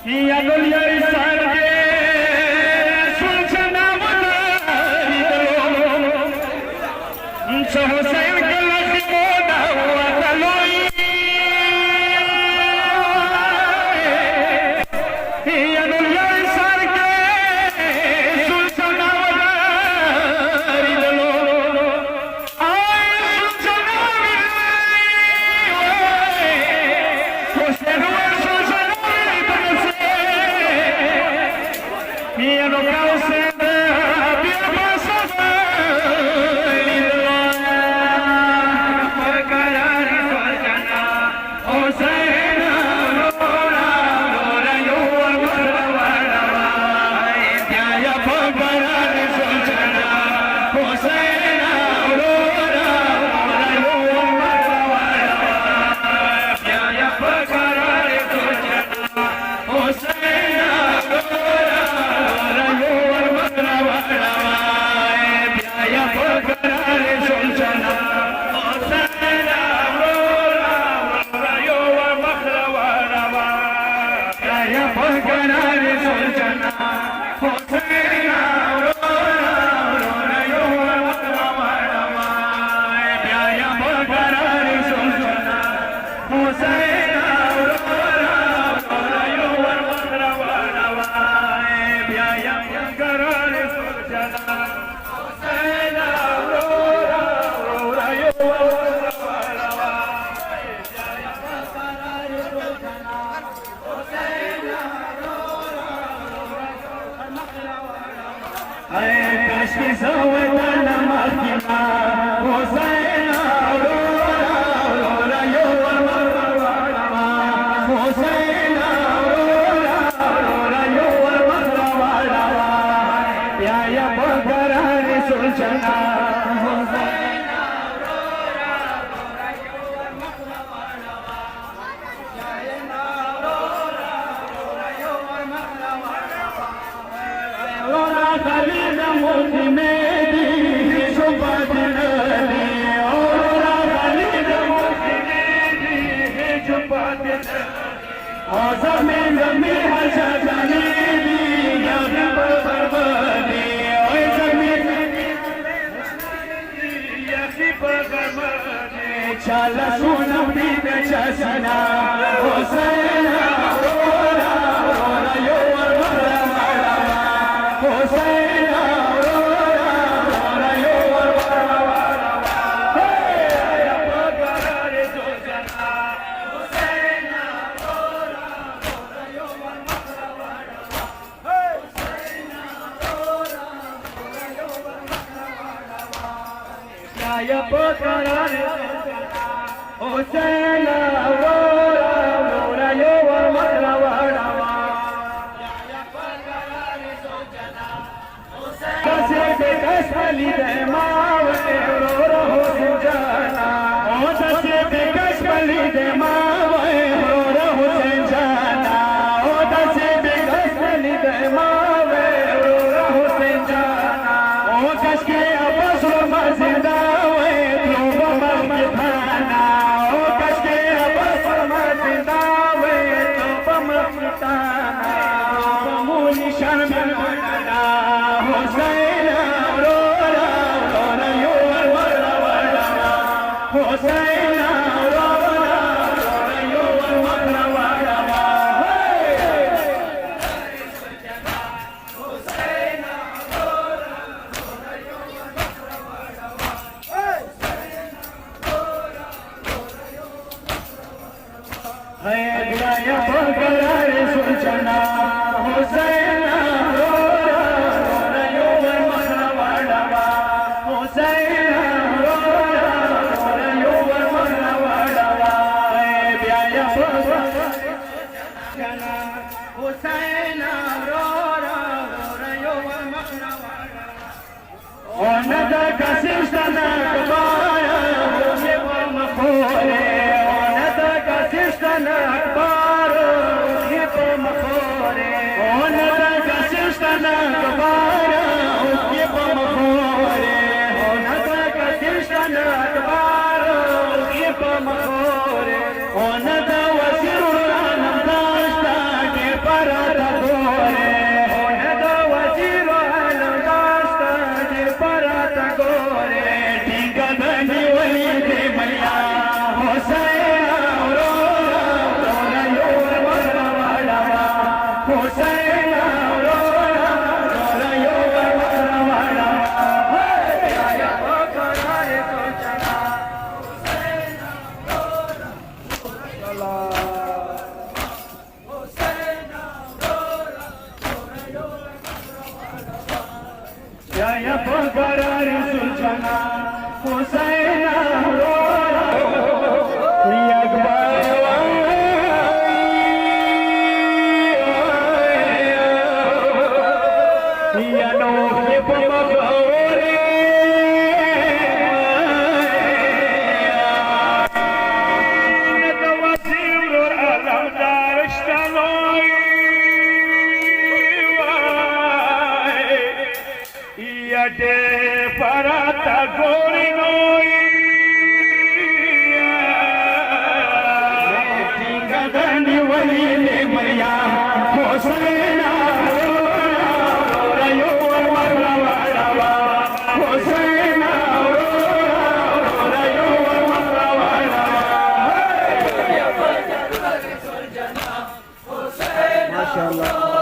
يا دنيا رسالة سلطنا ولا حسين كل مودا وتلوي يا دنيا رسالة سلطنا ولا Mia no causa da passata Chala sunam dite chasna Hossain aurora aurora yo armara Hossain aurora aurora yo armara hey apagare jojana Hossain aurora aurora yo armara Hossain aurora aurora yo armara ya apagare Hossain aurora aurora yo armara Kase de kasali de mawe aurora Hossain jana Kase de kasali de mawe aurora Hossain jana Kase de kasali de mawe aurora Hossain jana Kaske abasro mazinda we tuba magthana para Hussein Aurora, Aurora Yoga Makrawala, Jaya Bakarai Sultana, Hussein Aurora, Hussein Aurora, Aurora Yoga Makrawala, Jaya Bakarai Sultana, Hussein Aurora, Parata Gorinoi Gadani Wali Maria Hosena Rayo Marwala Hosena Rayo Marwala Mashallah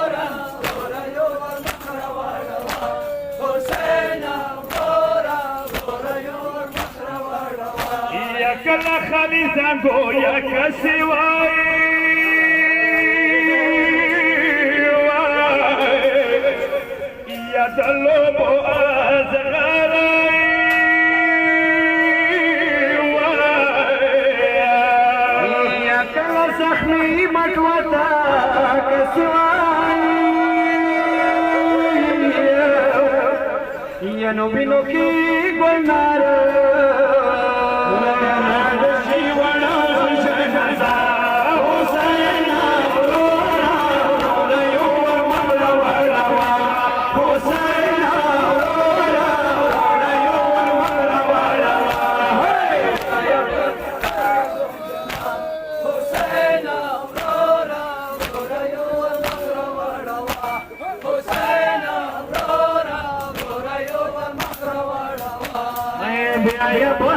Kala Khaliza goya kasiwai ya dalobo azgarai ya kala sakhni matwata kasiwai ya nobino ki golnara Yeah, boy.